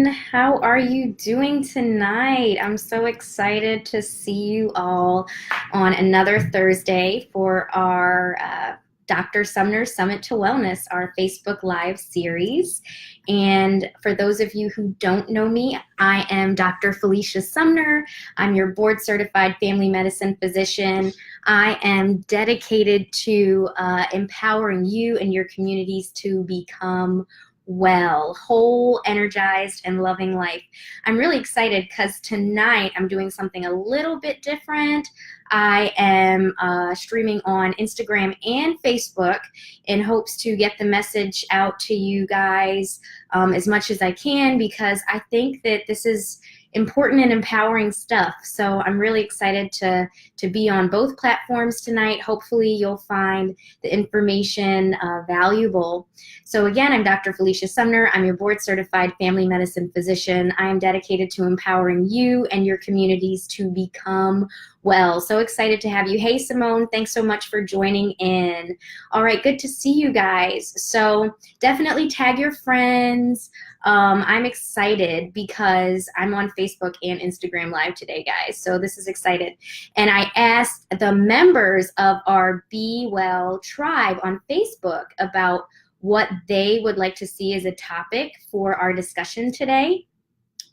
everyone. How are you doing tonight? I'm so excited to see you all on another Thursday for our Dr. Sumner Summit to Wellness, our Facebook Live series. And for those of you who don't know me, I am Dr. Felicia Sumner. I'm your board certified family medicine physician. I am dedicated to empowering you and your communities to become well, whole, energized, and loving life. I'm really excited because tonight I'm doing something a little bit different. I am streaming on Instagram and Facebook in hopes to get the message out to you guys as much as I can, because I think that this is important and empowering stuff. So I'm really excited to be on both platforms tonight. Hopefully you'll find the information valuable. So again, I'm Dr. Felicia Sumner. I'm your board certified family medicine physician. I am dedicated to empowering you and your communities to become well. So excited to have you. Hey, Simone, thanks so much for joining in. All right, good to see you guys. So definitely tag your friends. I'm excited because I'm on Facebook and Instagram Live today, guys. So this is excited. And I asked the members of our Be Well tribe on Facebook about what they would like to see as a topic for our discussion today.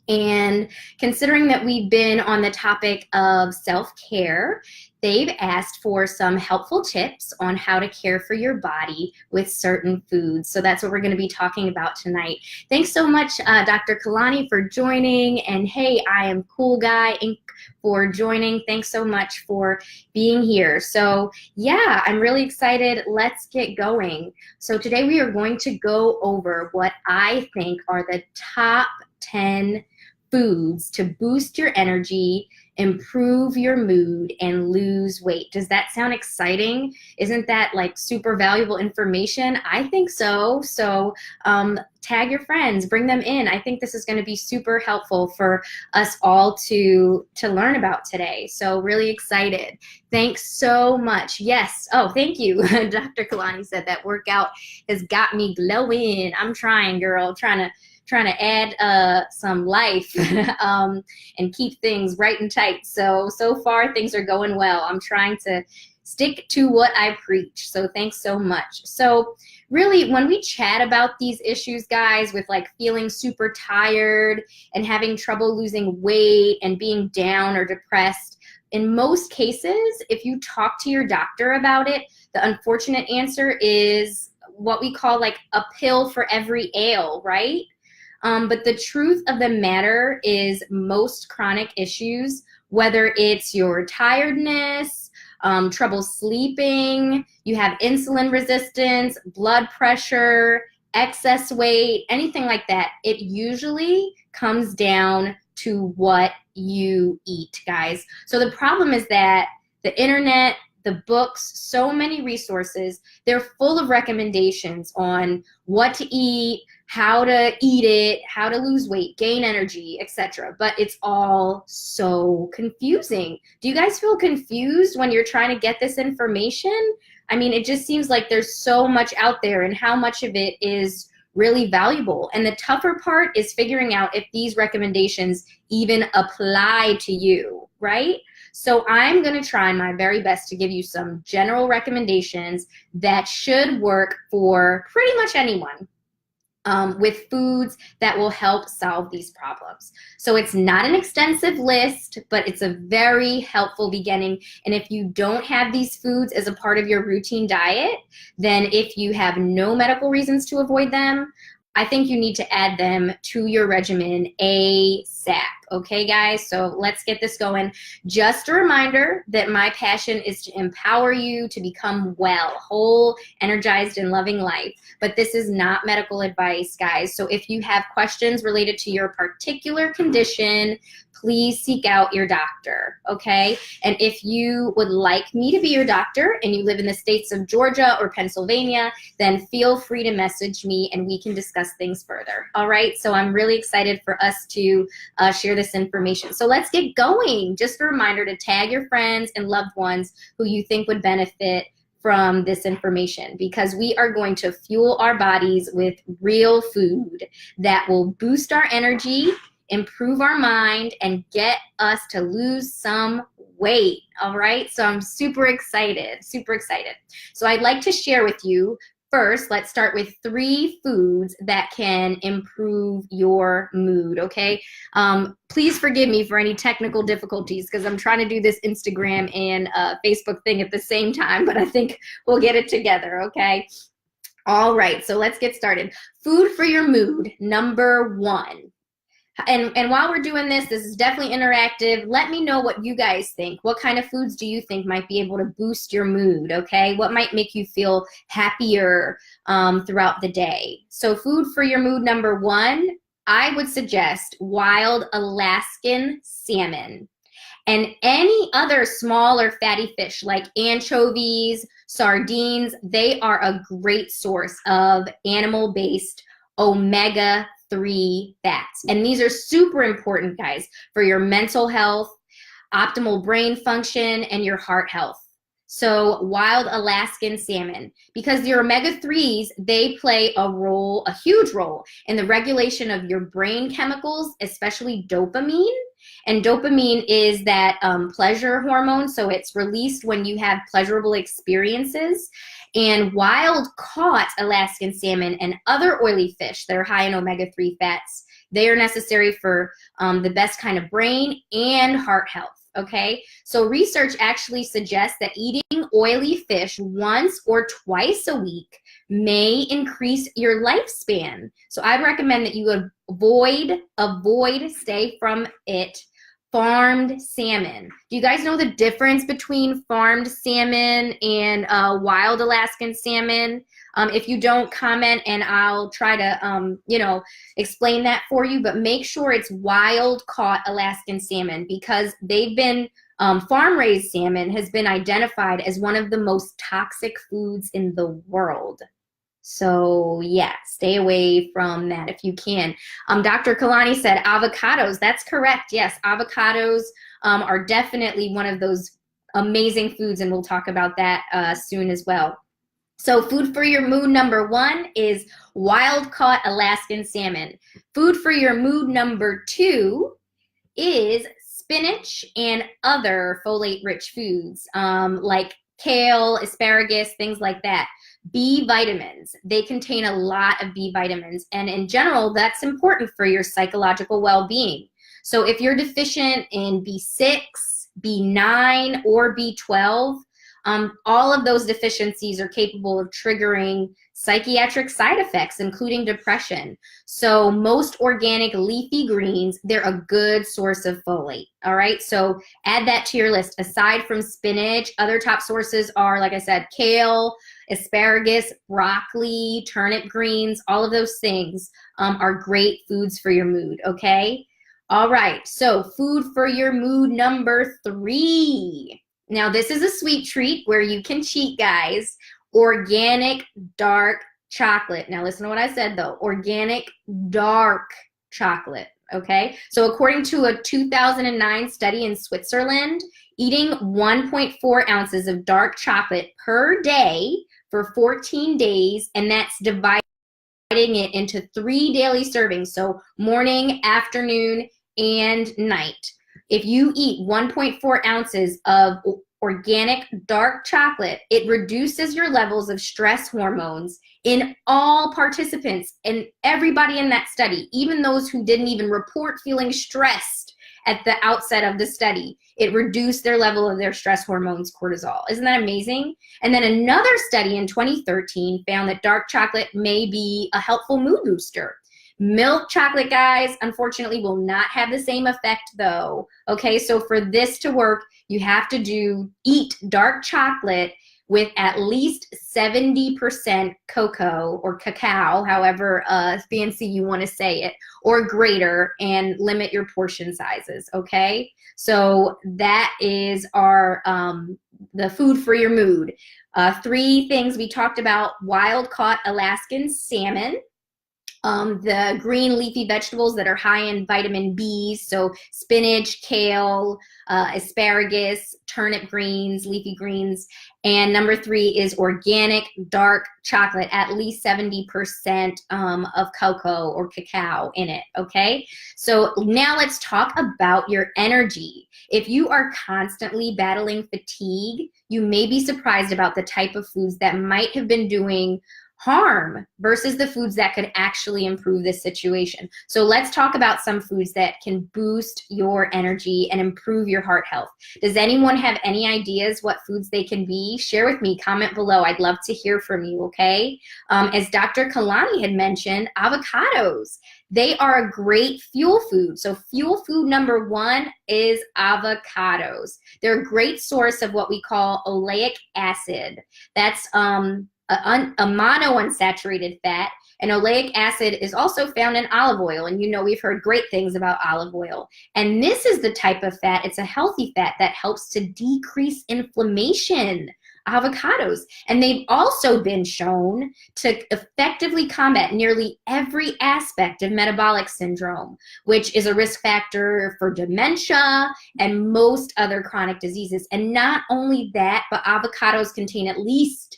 And considering that we've been on the topic of self-care, they've asked for some helpful tips on how to care for your body with certain foods. So that's what we're going to be talking about tonight. Thanks so much, Dr. Kalani, for joining. And hey, I am Cool Guy Inc. for joining. Thanks so much for being here. So yeah, I'm really excited. Let's get going. So today we are going to go over what I think are the top 10 foods to boost your energy, improve your mood, and lose weight. Does that sound exciting? Isn't that like super valuable information? I think so. So tag your friends, bring them in. I think this is going to be super helpful for us all to learn about today. So really excited. Thanks so much. Yes. Oh, thank you. Dr. Kalani said that workout has got me glowing. I'm trying, girl, trying to add some life and keep things right and tight. So far things are going well. I'm trying to stick to what I preach. So thanks so much. So really, when we chat about these issues, guys, with like feeling super tired and having trouble losing weight and being down or depressed, in most cases, if you talk to your doctor about it, the unfortunate answer is what we call like a pill for every ail, right? But the truth of the matter is most chronic issues, whether it's your tiredness, trouble sleeping, you have insulin resistance, blood pressure, excess weight, anything like that, it usually comes down to what you eat, guys. So the problem is that the internet, the books, so many resources, they're full of recommendations on what to eat, how to eat it, how to lose weight, gain energy, etc. But it's all so confusing. Do you guys feel confused when you're trying to get this information? I mean, it just seems like there's so much out there, and how much of it is really valuable. And the tougher part is figuring out if these recommendations even apply to you, right? So I'm going to try my very best to give you some general recommendations that should work for pretty much anyone. With foods that will help solve these problems. So it's not an extensive list, but it's a very helpful beginning. And if you don't have these foods as a part of your routine diet, then if you have no medical reasons to avoid them, I think you need to add them to your regimen ASAP. Okay, guys, so let's get this going. Just a reminder that my passion is to empower you to become well, whole, energized, and loving life. But this is not medical advice, guys. So if you have questions related to your particular condition, please seek out your doctor, okay? And if you would like me to be your doctor and you live in the states of Georgia or Pennsylvania, then feel free to message me and we can discuss things further, all right? So I'm really excited for us to share this information. So let's get going. Just a reminder to tag your friends and loved ones who you think would benefit from this information, because we are going to fuel our bodies with real food that will boost our energy, improve our mind, and get us to lose some weight. All right, so I'm super excited, super excited. So I'd like to share with you. First, let's start with 3 foods that can improve your mood, okay? Please forgive me for any technical difficulties, because I'm trying to do this Instagram and Facebook thing at the same time, but I think we'll get it together, okay? All right, so let's get started. Food for your mood, number 1. And while we're doing this is definitely interactive. Let me know what you guys think. What kind of foods do you think might be able to boost your mood, okay? What might make you feel happier throughout the day? So food for your mood, number 1, I would suggest wild Alaskan salmon. And any other smaller fatty fish like anchovies, sardines, they are a great source of animal-based omega-3 fats. And these are super important, guys, for your mental health, optimal brain function, and your heart health. So wild Alaskan salmon, because your omega-3s, they play a huge role in the regulation of your brain chemicals, especially dopamine. And dopamine is that pleasure hormone, so it's released when you have pleasurable experiences. And wild-caught Alaskan salmon and other oily fish that are high in omega-3 fats, they are necessary for the best kind of brain and heart health. Okay, so research actually suggests that eating oily fish once or twice a week may increase your lifespan. So I'd recommend that you stay from it, farmed salmon. Do you guys know the difference between farmed salmon and wild Alaskan salmon? If you don't, comment and I'll try to, explain that for you. But make sure it's wild-caught Alaskan salmon, because they've been, farm-raised salmon has been identified as one of the most toxic foods in the world. So yeah, stay away from that if you can. Dr. Kalani said avocados. That's correct. Yes, avocados are definitely one of those amazing foods, and we'll talk about that soon as well. So food for your mood, number 1 is wild-caught Alaskan salmon. Food for your mood, number 2 is spinach and other folate-rich foods like kale, asparagus, things like that. B vitamins. They contain a lot of B vitamins, and in general, that's important for your psychological well-being. So if you're deficient in B6, B9, or B12, all of those deficiencies are capable of triggering psychiatric side effects, including depression. So most organic leafy greens, they're a good source of folate. All right, so add that to your list. Aside from spinach, other top sources are, like I said, kale, asparagus, broccoli, turnip greens. All of those things are great foods for your mood, okay? All right, so food for your mood, number 3. Now, this is a sweet treat where you can cheat, guys. Organic dark chocolate. Now, listen to what I said, though. Organic dark chocolate, okay? So according to a 2009 study in Switzerland, eating 1.4 ounces of dark chocolate per day for 14 days, and that's dividing it into 3 daily servings, so morning, afternoon, and night. If you eat 1.4 ounces of organic dark chocolate, it reduces your levels of stress hormones in all participants and everybody in that study, even those who didn't even report feeling stressed at the outset of the study. It reduced their level of their stress hormones, cortisol. Isn't that amazing? And then another study in 2013 found that dark chocolate may be a helpful mood booster. Milk chocolate, guys, unfortunately will not have the same effect, though. Okay, so for this to work, you have to eat dark chocolate with at least 70% cocoa or cacao, however fancy you want to say it, or greater, and limit your portion sizes, okay? So that is our the food for your mood. 3 things we talked about: wild-caught Alaskan salmon, The green leafy vegetables that are high in vitamin B, so spinach, kale, asparagus, turnip greens, leafy greens. And number 3 is organic dark chocolate, at least 70% of cocoa or cacao in it, okay? So now let's talk about your energy. If you are constantly battling fatigue, you may be surprised about the type of foods that might have been doing harm versus the foods that could actually improve this situation. So let's talk about some foods that can boost your energy and improve your heart health. Does anyone have any ideas what foods they can be? Share with me, comment below. I'd love to hear from you, okay? As Dr. Kalani had mentioned, avocados. They are a great fuel food. So fuel food number 1 is avocados. They're a great source of what we call oleic acid. That's a monounsaturated fat, and oleic acid is also found in olive oil, and you know we've heard great things about olive oil. And this is the type of fat, it's a healthy fat that helps to decrease inflammation, avocados. And they've also been shown to effectively combat nearly every aspect of metabolic syndrome, which is a risk factor for dementia and most other chronic diseases. And not only that, but avocados contain at least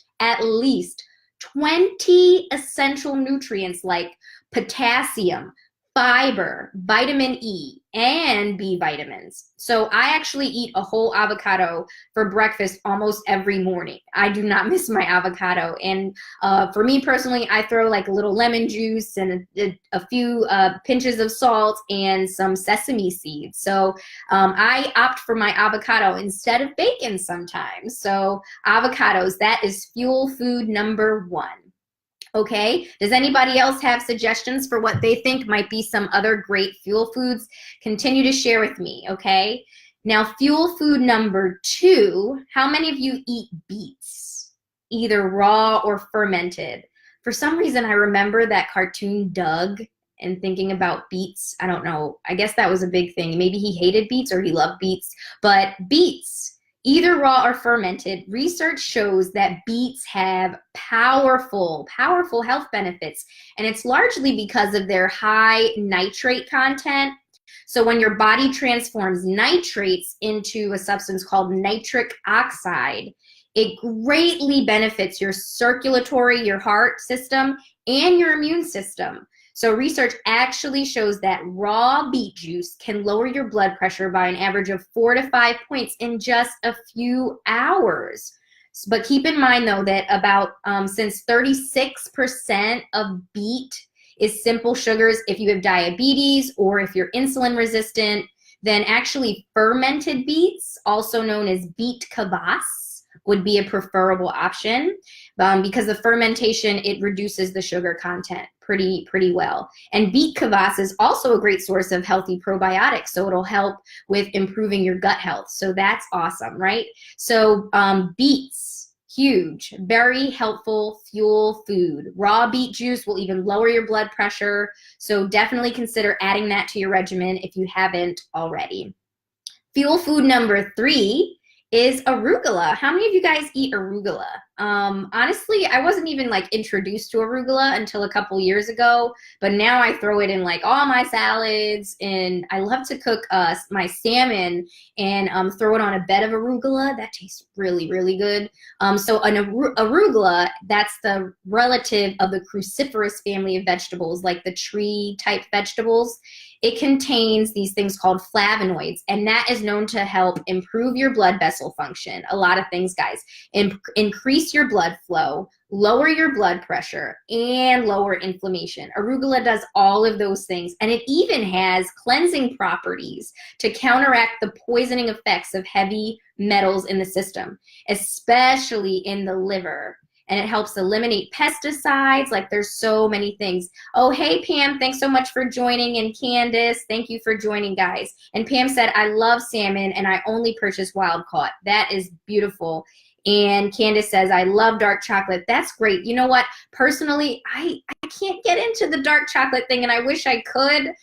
20 essential nutrients like potassium, fiber, vitamin E, and B vitamins. So I actually eat a whole avocado for breakfast almost every morning. I do not miss my avocado. And for me personally, I throw like a little lemon juice and a few pinches of salt and some sesame seeds. So I opt for my avocado instead of bacon sometimes. So avocados, that is fuel food number 1. Okay, does anybody else have suggestions for what they think might be some other great fuel foods? Continue to share with me, okay? Now, fuel food number 2, how many of you eat beets, either raw or fermented? For some reason, I remember that cartoon Doug and thinking about beets. I don't know, I guess that was a big thing. Maybe he hated beets or he loved beets, but beets, either raw or fermented, research shows that beets have powerful health benefits, and it's largely because of their high nitrate content. So when your body transforms nitrates into a substance called nitric oxide, it greatly benefits your circulatory, your heart system, and your immune system. So research actually shows that raw beet juice can lower your blood pressure by an average of 4 to 5 points in just a few hours. But keep in mind though that about since 36% of beet is simple sugars, if you have diabetes or if you're insulin resistant, then actually fermented beets, also known as beet kvass, would be a preferable option because the fermentation, it reduces the sugar content pretty well. And beet kvass is also a great source of healthy probiotics, so it'll help with improving your gut health. So that's awesome, right? So beets, huge, very helpful fuel food. Raw beet juice will even lower your blood pressure, so definitely consider adding that to your regimen if you haven't already. Fuel food number 3 is arugula. How many of you guys eat arugula? Honestly, I wasn't even like introduced to arugula until a couple years ago, but now I throw it in like all my salads, and I love to cook my salmon and throw it on a bed of arugula. That tastes really good. So an arugula, that's the relative of the cruciferous family of vegetables, like the tree type vegetables. It contains these things called flavonoids, and that is known to help improve your blood vessel function. A lot of things, guys. Increase your blood flow, lower your blood pressure, and lower inflammation. Arugula does all of those things, and it even has cleansing properties to counteract the poisoning effects of heavy metals in the system, especially in the liver. And it helps eliminate pesticides. Like, there's so many things. Oh, hey, Pam, thanks so much for joining. And Candace, thank you for joining, guys. And Pam said, I love salmon and I only purchase wild caught. That is beautiful. And Candace says, I love dark chocolate. That's great. You know what? Personally, I can't get into the dark chocolate thing, and I wish I could.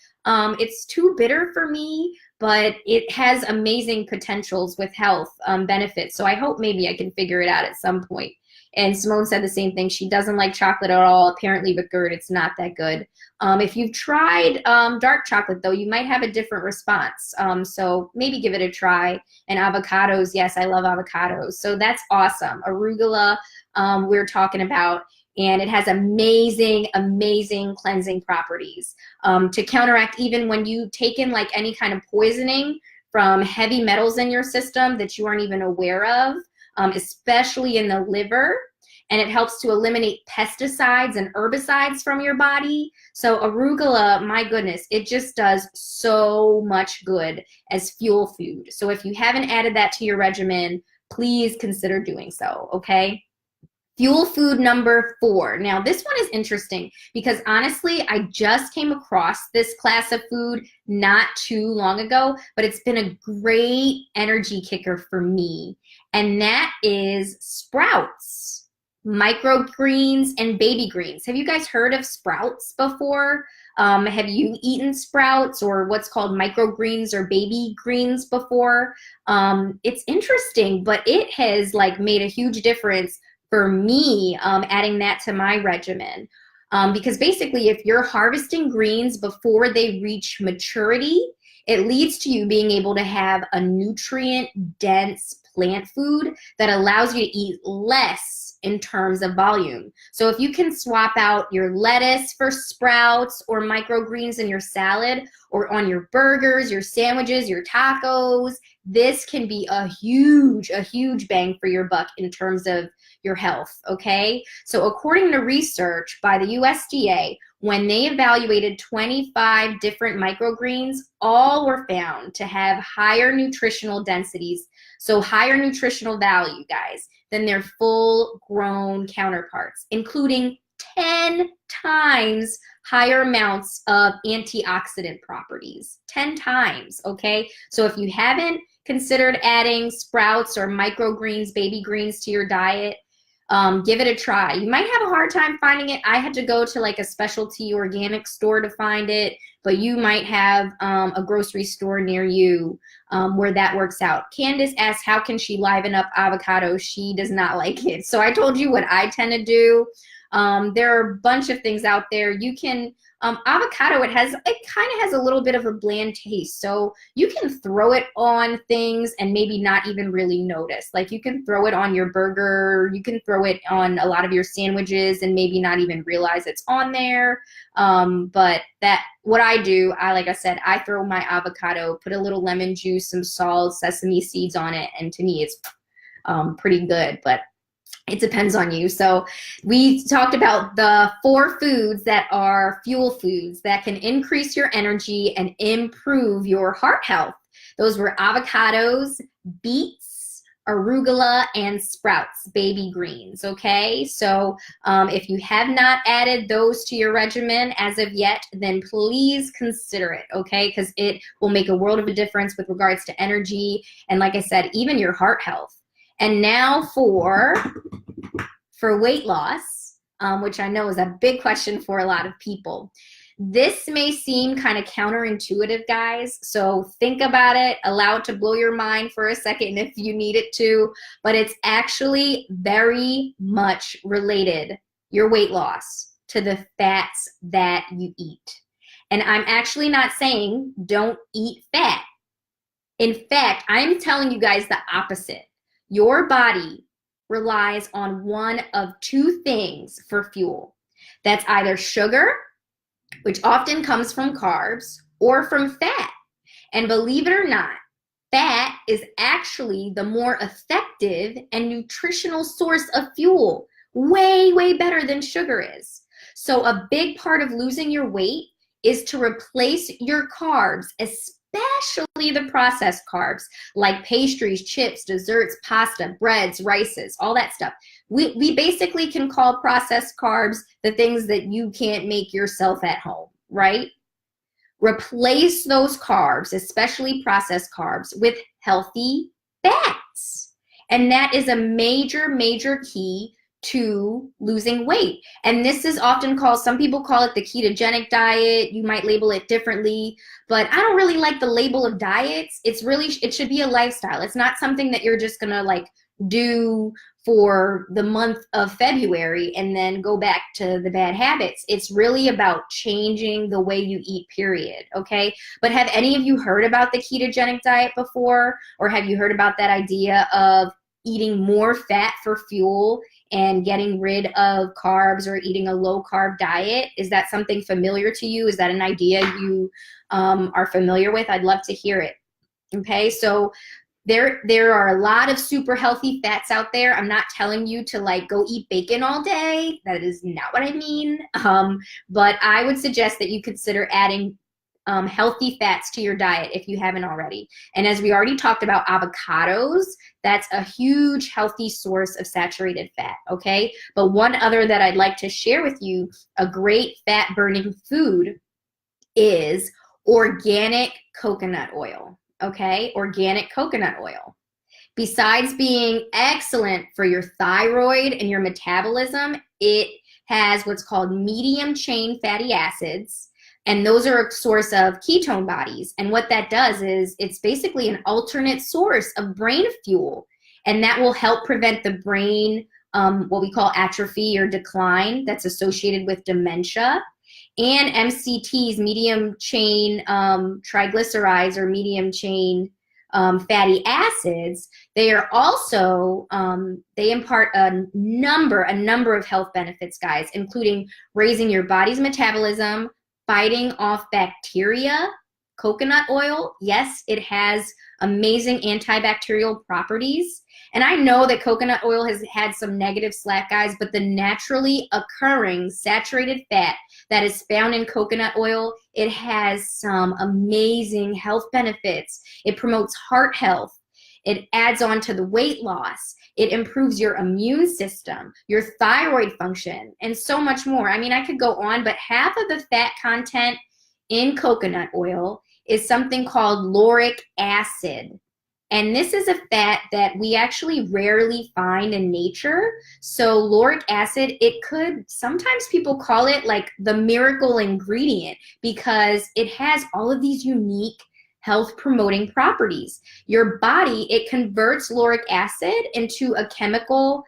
It's too bitter for me, but it has amazing potentials with health benefits. So I hope maybe I can figure it out at some point. And Simone said the same thing. She doesn't like chocolate at all. Apparently with GERD, it's not that good. If you've tried dark chocolate, though, you might have a different response. So maybe give it a try. And avocados, yes, I love avocados. So that's awesome. Arugula, we're talking about. And it has amazing, amazing cleansing properties to counteract even when you take in like any kind of poisoning from heavy metals in your system that you aren't even aware of, especially in the liver. And it helps to eliminate pesticides and herbicides from your body. So arugula, my goodness, it just does so much good as fuel food. So if you haven't added that to your regimen, please consider doing so, okay? Fuel food number 4. Now, this one is interesting because honestly, I just came across this class of food not too long ago, but it's been a great energy kicker for me, and that is sprouts, microgreens, and baby greens. Have you guys heard of sprouts before? Have you eaten sprouts or what's called microgreens or baby greens before? It's interesting, but it has like made a huge difference for me, adding that to my regimen. Because basically, if you're harvesting greens before they reach maturity, it leads to you being able to have a nutrient-dense plant food that allows you to eat less in terms of volume. So if you can swap out your lettuce for sprouts or microgreens in your salad or on your burgers, your sandwiches, your tacos, this can be a huge bang for your buck in terms of your health, okay? So according to research by the USDA, when they evaluated 25 different microgreens, all were found to have higher nutritional densities, so higher nutritional value, guys, than their full-grown counterparts, including 10 times higher amounts of antioxidant properties. 10 times, okay? So if you haven't considered adding sprouts or microgreens, baby greens to your diet, give it a try. You might have a hard time finding it. I had to go to like a specialty organic store to find it, but you might have a grocery store near you where that works out. Candace asks, how can she liven up avocado? She does not like it. So I told you what I tend to do. There are a bunch of things out there. You can, avocado, it kind of has a little bit of a bland taste. So you can throw it on things and maybe not even really notice. Like you can throw it on your burger, you can throw it on a lot of your sandwiches and maybe not even realize it's on there. But what I do, like I said, I throw my avocado, put a little lemon juice, some salt, sesame seeds on it. And to me, it's pretty good. But it depends on you. So we talked about the 4 foods that are fuel foods that can increase your energy and improve your heart health. Those were avocados, beets, arugula, and sprouts, baby greens, okay? So if you have not added those to your regimen as of yet, then please consider it, okay? Because it will make a world of a difference with regards to energy and, like I said, even your heart health. And now for weight loss, which I know is a big question for a lot of people. This may seem kind of counterintuitive, guys, so think about it, allow it to blow your mind for a second if you need it to, but it's actually very much related, your weight loss, to the fats that you eat. And I'm actually not saying don't eat fat. In fact, I'm telling you guys the opposite. Your body relies on one of 2 things for fuel. That's either sugar, which often comes from carbs, or from fat. And believe it or not, fat is actually the more effective and nutritional source of fuel. Way, way better than sugar is. So a big part of losing your weight is to replace your carbs, especially the processed carbs like pastries, chips, desserts, pasta, breads, rices, all that stuff. We basically can call processed carbs the things that you can't make yourself at home, right? Replace those carbs, especially processed carbs, with healthy fats. And that is a major, major key to losing weight. And this is often called, some people call it the ketogenic diet. You might label it differently, but I don't really like the label of diets. It should be a lifestyle. It's not something that you're just gonna like do for the month of February and then go back to the bad habits. It's really about changing the way you eat, period, okay? But have any of you heard about the ketogenic diet before? Or have you heard about that idea of eating more fat for fuel and getting rid of carbs, or eating a low-carb diet? Is that something familiar to you? Is that an idea you are familiar with? I'd love to hear it, okay? So there are a lot of super healthy fats out there. I'm not telling you to like go eat bacon all day. That is not what I mean. But I would suggest that you consider adding healthy fats to your diet if you haven't already. And as we already talked about, avocados, that's a huge healthy source of saturated fat, okay? But one other that I'd like to share with you, a great fat burning food, is organic coconut oil. Okay, organic coconut oil. Besides being excellent for your thyroid and your metabolism, it has what's called medium chain fatty acids, and those are a source of ketone bodies. And what that does is it's basically an alternate source of brain fuel, and that will help prevent the brain, what we call atrophy or decline that's associated with dementia. And MCTs, medium chain triglycerides, or medium chain fatty acids, they are also, they impart a number of health benefits, guys, including raising your body's metabolism, fighting off bacteria. Coconut oil, yes, it has amazing antibacterial properties. And I know that coconut oil has had some negative slack, guys, but the naturally occurring saturated fat that is found in coconut oil, it has some amazing health benefits. It promotes heart health. It adds on to the weight loss. It improves your immune system, your thyroid function, and so much more. I mean, I could go on, but half of the fat content in coconut oil is something called lauric acid. And this is a fat that we actually rarely find in nature. So lauric acid, it could, sometimes people call it like the miracle ingredient, because it has all of these unique health promoting properties. Your body, it converts lauric acid into a chemical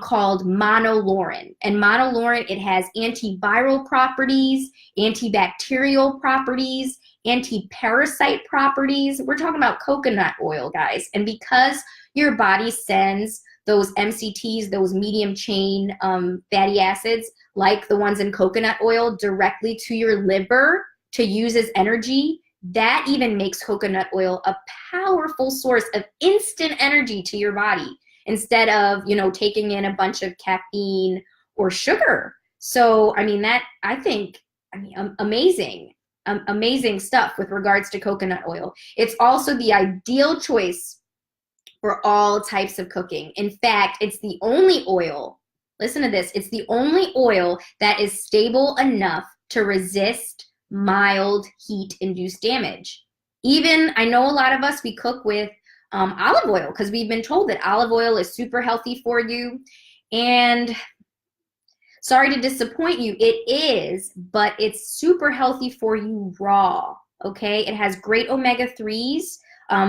called monolaurin. And monolaurin, it has antiviral properties, antibacterial properties, anti-parasite properties. We're talking about coconut oil, guys. And because your body sends those MCTs, those medium chain fatty acids, like the ones in coconut oil, directly to your liver to use as energy, that even makes coconut oil a powerful source of instant energy to your body, instead of, you know, taking in a bunch of caffeine or sugar. So, I mean, that, I think, I mean, amazing stuff with regards to coconut oil. It's also the ideal choice for all types of cooking. In fact, it's the only oil, listen to this, it's the only oil that is stable enough to resist mild heat-induced damage. Even, I know a lot of us, we cook with olive oil because we've been told that olive oil is super healthy for you. And sorry to disappoint you, it is, but it's super healthy for you raw, okay? It has great omega-3s,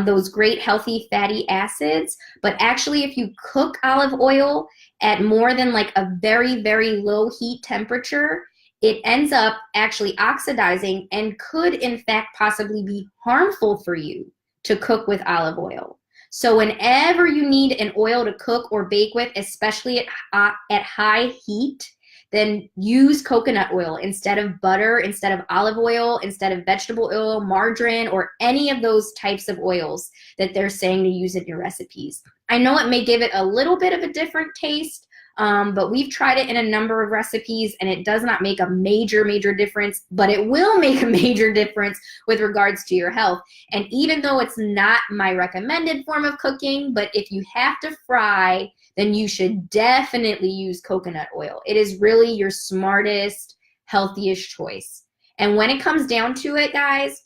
those great healthy fatty acids, but actually if you cook olive oil at more than like a very, very low heat temperature, it ends up actually oxidizing and could in fact possibly be harmful for you to cook with olive oil. So whenever you need an oil to cook or bake with, especially at high heat, then use coconut oil instead of butter, instead of olive oil, instead of vegetable oil, margarine, or any of those types of oils that they're saying to use in your recipes. I know it may give it a little bit of a different taste, but we've tried it in a number of recipes and it does not make a major difference, but it will make a major difference with regards to your health. And even though it's not my recommended form of cooking, but if you have to fry, then you should definitely use coconut oil. It is really your smartest, healthiest choice. And when it comes down to it, guys,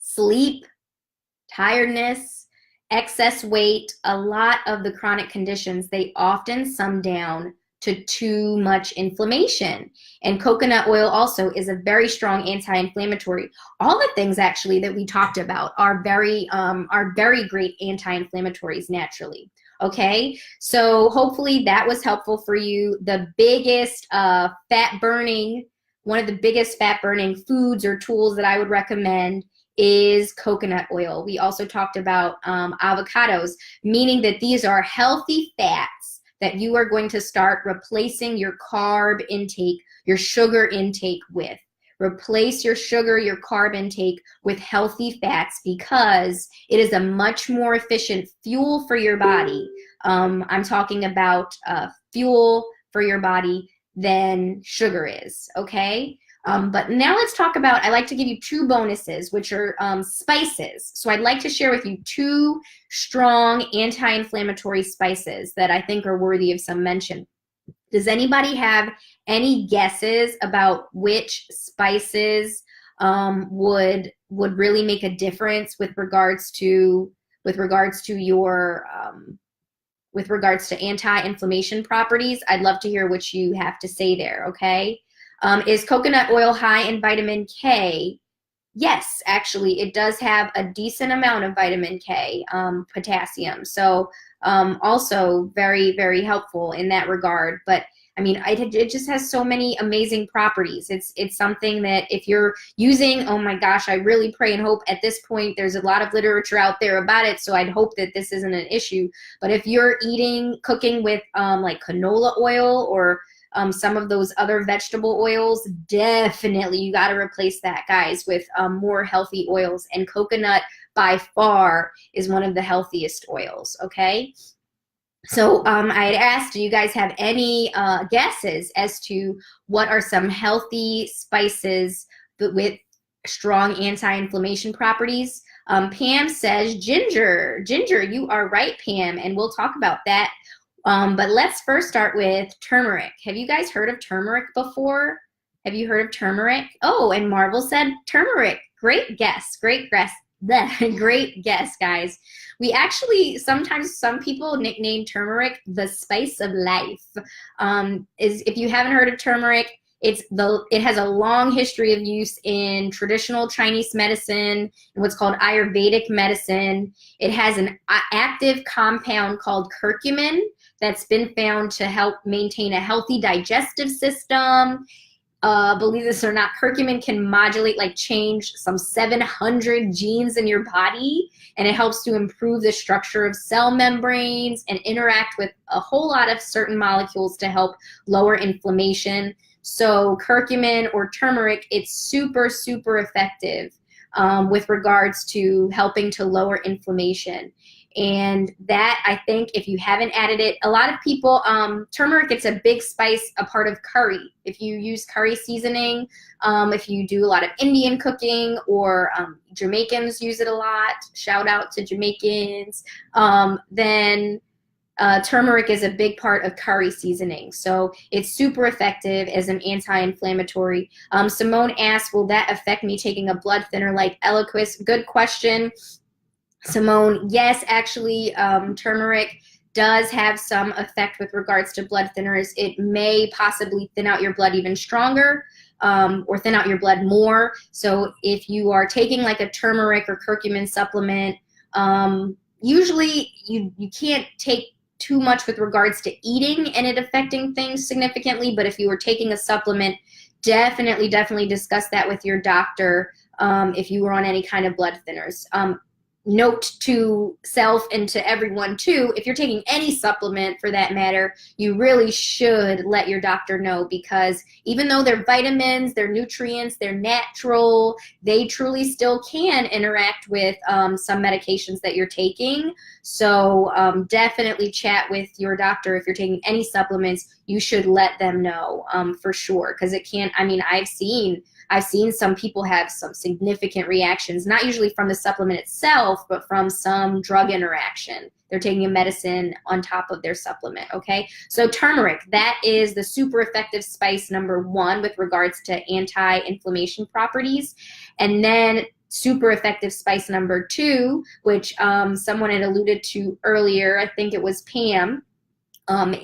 sleep, tiredness, excess weight, a lot of the chronic conditions, they often sum down to too much inflammation. And coconut oil also is a very strong anti-inflammatory. All the things actually that we talked about are very great anti-inflammatories naturally. Okay, so hopefully that was helpful for you. The biggest one of the biggest fat burning foods or tools that I would recommend is coconut oil. We also talked about avocados, meaning that these are healthy fats that you are going to start replacing your carb intake, your sugar intake with. Replace your sugar, your carb intake with healthy fats because it is a much more efficient fuel for your body. I'm talking about fuel for your body than sugar is, okay? But now let's talk about, I like to give you two bonuses, which are spices. So I'd like to share with you two strong anti-inflammatory spices that I think are worthy of some mention. Does anybody have any guesses about which spices would really make a difference with regards to your with regards to anti-inflammation properties? I'd love to hear what you have to say there. Okay, is coconut oil high in vitamin K? Yes, actually, it does have a decent amount of vitamin K, potassium. So also very, very helpful in that regard. But I mean, it just has so many amazing properties. It's something that if you're using, oh my gosh, I really pray and hope at this point there's a lot of literature out there about it, so I'd hope that this isn't an issue. But if you're cooking with like canola oil or some of those other vegetable oils, definitely you got to replace that, guys, with more healthy oils. And coconut by far is one of the healthiest oils, okay? So I had asked, do you guys have any guesses as to what are some healthy spices with strong anti-inflammation properties? Pam says ginger. Ginger, you are right, Pam, and we'll talk about that. But let's first start with turmeric. Have you guys heard of turmeric before? Have you heard of turmeric? Oh, and Marvel said turmeric. Great guess. Great guess. Great guess, guys. We actually, sometimes some people nickname turmeric the spice of life. If you haven't heard of turmeric, it has a long history of use in traditional Chinese medicine and what's called Ayurvedic medicine. It has an active compound called curcumin that's been found to help maintain a healthy digestive system. Believe this or not, curcumin can modulate, like change some 700 genes in your body, and it helps to improve the structure of cell membranes and interact with a whole lot of certain molecules to help lower inflammation. So curcumin or turmeric, it's super, super effective with regards to helping to lower inflammation. And that, I think, if you haven't added it, a lot of people, turmeric, it's a big spice, a part of curry. If you use curry seasoning, if you do a lot of Indian cooking, or Jamaicans use it a lot, shout out to Jamaicans, then turmeric is a big part of curry seasoning. So it's super effective as an anti-inflammatory. Simone asked, will that affect me taking a blood thinner like Eliquis? Good question, Simone. Yes, actually, turmeric does have some effect with regards to blood thinners. It may possibly thin out your blood even stronger, or thin out your blood more. So if you are taking like a turmeric or curcumin supplement, usually you can't take too much with regards to eating and it affecting things significantly. But if you were taking a supplement, definitely discuss that with your doctor if you were on any kind of blood thinners. Note to self and to everyone too, if you're taking any supplement for that matter, you really should let your doctor know, because even though they're vitamins, they're nutrients, they're natural, they truly still can interact with some medications that you're taking. So definitely chat with your doctor. If you're taking any supplements, you should let them know for sure, because it can, I mean, I've seen some people have some significant reactions, not usually from the supplement itself, but from some drug interaction. They're taking a medicine on top of their supplement, okay? So turmeric, that is the super effective spice number one with regards to anti-inflammation properties. And then super effective spice number two, which someone had alluded to earlier, I think it was Pam,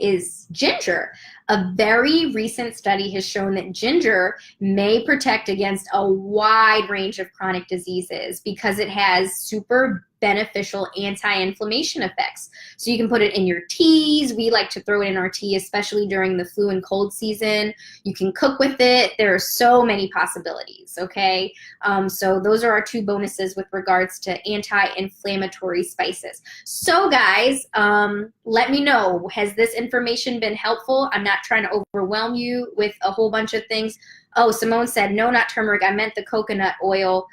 is ginger. A very recent study has shown that ginger may protect against a wide range of chronic diseases because it has super beneficial anti-inflammation effects. So you can put it in your teas. We like to throw it in our tea, especially during the flu and cold season. You can cook with it. There are so many possibilities, okay? So those are our two bonuses with regards to anti-inflammatory spices. So guys, let me know, has this information been helpful? I'm not trying to overwhelm you with a whole bunch of things. Oh, Simone said, no, not turmeric. I meant the coconut oil.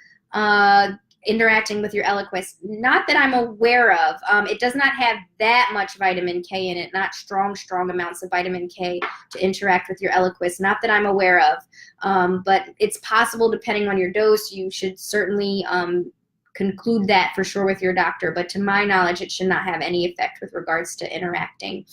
Interacting with your Eliquis, not that I'm aware of. It does not have that much vitamin K in it, not strong amounts of vitamin K to interact with your Eliquis, not that I'm aware of. But it's possible, depending on your dose. You should certainly conclude that for sure with your doctor, but to my knowledge, it should not have any effect with regards to interacting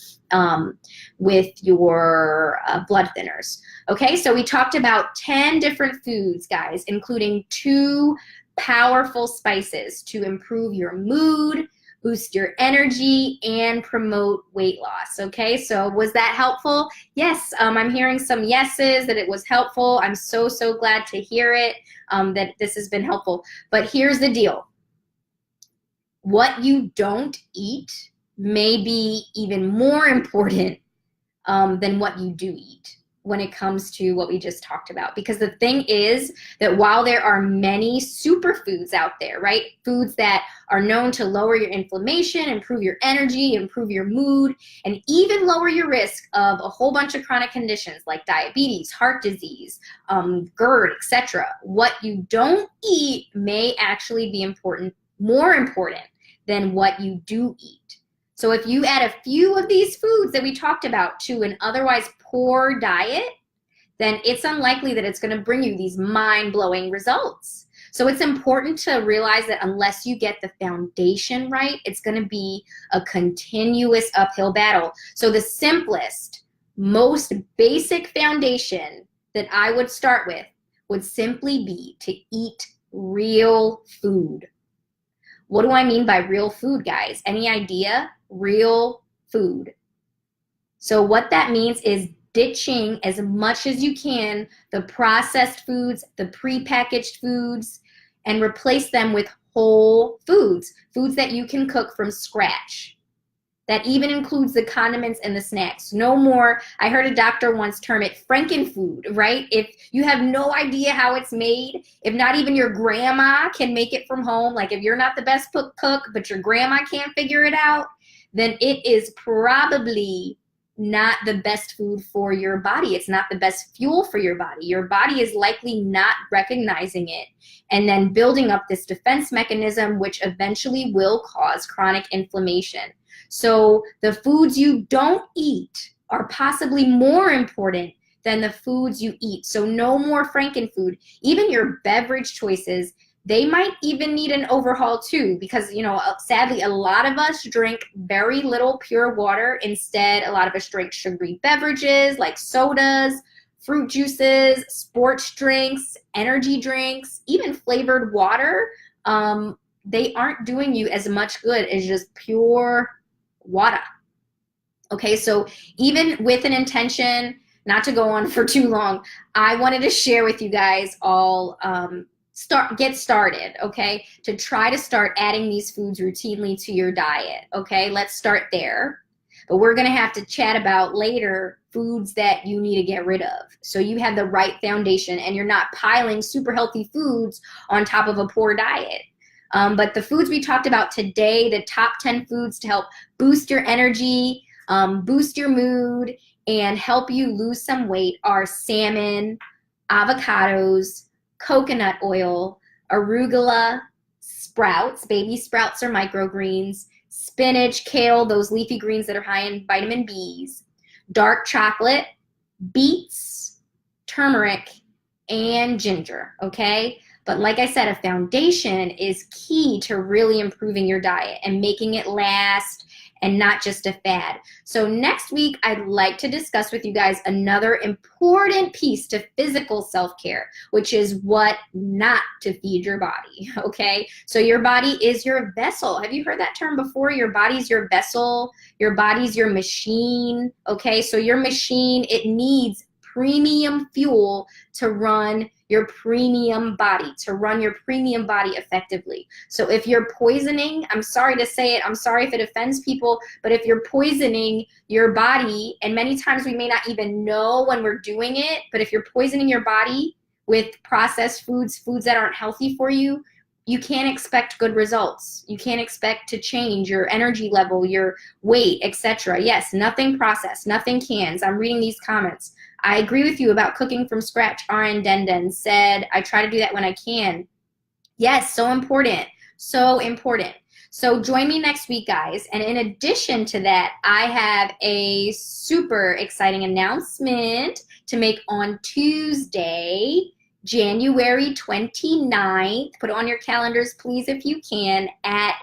with your blood thinners. Okay, so we talked about 10 different foods, guys, including 2 powerful spices to improve your mood, boost your energy, and promote weight loss. Okay, so was that helpful? Yes, I'm hearing some yeses that it was helpful. I'm so glad to hear it, that this has been helpful. But here's the deal. What you don't eat may be even more important than what you do eat when it comes to what we just talked about. Because the thing is that while there are many superfoods out there, right, foods that are known to lower your inflammation, improve your energy, improve your mood, and even lower your risk of a whole bunch of chronic conditions like diabetes, heart disease, GERD, etc., what you don't eat may actually be more important than what you do eat. So if you add a few of these foods that we talked about to an otherwise poor diet, then it's unlikely that it's going to bring you these mind-blowing results. So it's important to realize that unless you get the foundation right, it's going to be a continuous uphill battle. So the simplest, most basic foundation that I would start with would simply be to eat real food. What do I mean by real food, guys? Any idea? Real food. So what that means is ditching as much as you can the processed foods, the prepackaged foods, and replace them with whole foods, foods that you can cook from scratch. That even includes the condiments and the snacks. No more, I heard a doctor once term it frankenfood, right? If you have no idea how it's made, if not even your grandma can make it from home, like if you're not the best cook, but your grandma can't figure it out, then it is probably not the best food for your body. It's not the best fuel for your body. Your body is likely not recognizing it and then building up this defense mechanism, which eventually will cause chronic inflammation. So the foods you don't eat are possibly more important than the foods you eat. So no more frankenfood. Even your beverage choices, they might even need an overhaul too, because, you know, sadly, a lot of us drink very little pure water. Instead, a lot of us drink sugary beverages like sodas, fruit juices, sports drinks, energy drinks, even flavored water. They aren't doing you as much good as just pure water. Okay, so even with an intention, not to go on for too long, I wanted to share with you guys all get started, okay, to try to start adding these foods routinely to your diet. Okay, let's start there. But we're going to have to chat about later foods that you need to get rid of, so you have the right foundation and you're not piling super healthy foods on top of a poor diet. But the foods we talked about today, the top 10 foods to help boost your energy, boost your mood, and help you lose some weight are salmon, avocados, coconut oil, arugula, sprouts, baby sprouts or microgreens, spinach, kale, those leafy greens that are high in vitamin B's, dark chocolate, beets, turmeric, and ginger, okay? But like I said, a foundation is key to really improving your diet and making it last and not just a fad. So next week, I'd like to discuss with you guys another important piece to physical self-care, which is what not to feed your body, okay? So your body is your vessel. Have you heard that term before? Your body's your vessel. Your body's your machine, okay? So your machine, it needs premium fuel to run your premium body, effectively. So if you're poisoning, I'm sorry to say it, I'm sorry if it offends people, but if you're poisoning your body, and many times we may not even know when we're doing it, but if you're poisoning your body with processed foods that aren't healthy for you, you can't expect good results. You can't expect to change your energy level, your weight, etc. Yes, nothing processed, nothing cans. I'm reading these comments. I agree with you about cooking from scratch. RN Denden said, I try to do that when I can. Yes, so important. So important. So join me next week, guys. And in addition to that, I have a super exciting announcement to make on Tuesday, January 29th. Put it on your calendars, please, if you can, at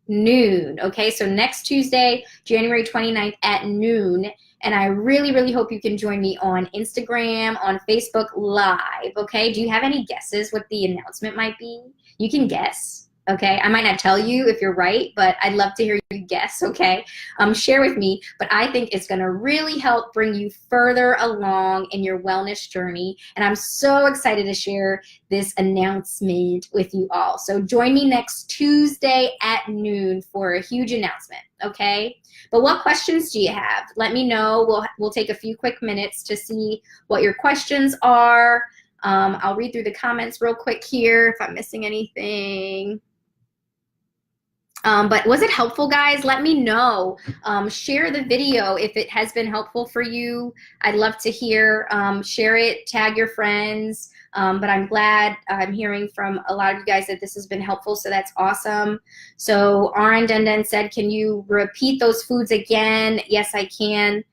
noon. Okay, so next Tuesday, January 29th at noon. And I really, really hope you can join me on Instagram, on Facebook Live, okay? Do you have any guesses what the announcement might be? You can guess, okay? I might not tell you if you're right, but I'd love to hear you guess, okay? Share with me, but I think it's gonna really help bring you further along in your wellness journey, and I'm so excited to share this announcement with you all. So join me next Tuesday at noon for a huge announcement, okay? But what questions do you have? Let me know. We'll take a few quick minutes to see what your questions are. I'll read through the comments real quick here if I'm missing anything. But was it helpful, guys? Let me know. Share the video if it has been helpful for you. I'd love to hear. Share it, tag your friends. But I'm glad I'm hearing from a lot of you guys that this has been helpful, so that's awesome. So RN Denden said, can you repeat those foods again? Yes, I can.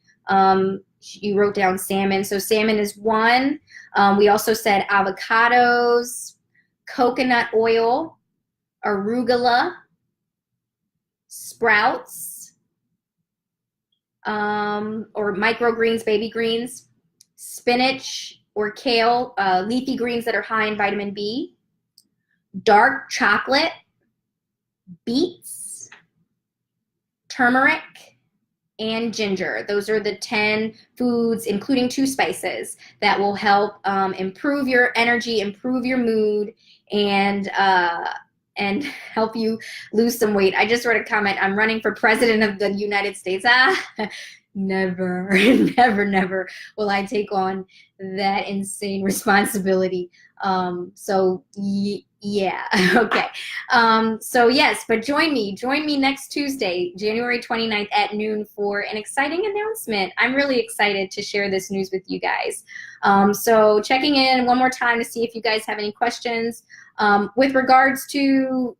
You wrote down salmon. So salmon is one. We also said avocados, coconut oil, arugula, sprouts, or microgreens, baby greens, spinach or kale, leafy greens that are high in vitamin B, dark chocolate, beets, turmeric, and ginger. Those are the 10 foods, including 2 spices, that will help improve your energy, improve your mood, and help you lose some weight. I just wrote a comment, I'm running for president of the United States. Never, never will I take on that insane responsibility. So yeah, okay. So yes, but join me next Tuesday, January 29th at noon for an exciting announcement. I'm really excited to share this news with you guys. So checking in one more time to see if you guys have any questions. With regards to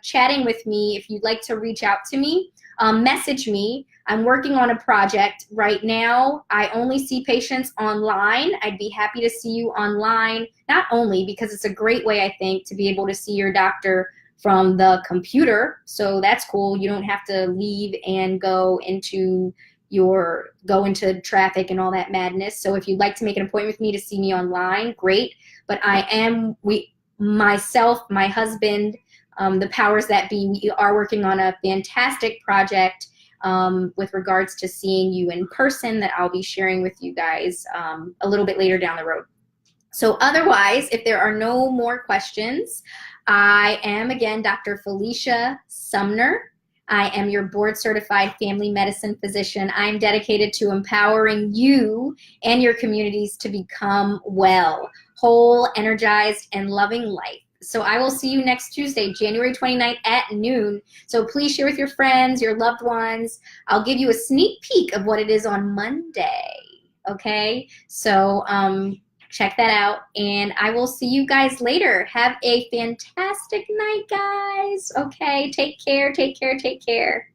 chatting with me, if you'd like to reach out to me, message me. I'm working on a project right now. I only see patients online. I'd be happy to see you online, not only because it's a great way, I think, to be able to see your doctor from the computer. So that's cool. You don't have to leave and go into traffic and all that madness. So if you'd like to make an appointment with me to see me online, great. But myself, my husband, the powers that be, we are working on a fantastic project with regards to seeing you in person that I'll be sharing with you guys a little bit later down the road. So otherwise, if there are no more questions, I am again Dr. Felicia Sumner. I am your board-certified family medicine physician. I am dedicated to empowering you and your communities to become well, whole, energized, and loving life. So I will see you next Tuesday, January 29th at noon. So please share with your friends, your loved ones. I'll give you a sneak peek of what it is on Monday, okay? So check that out, and I will see you guys later. Have a fantastic night, guys. Okay, take care, take care, take care.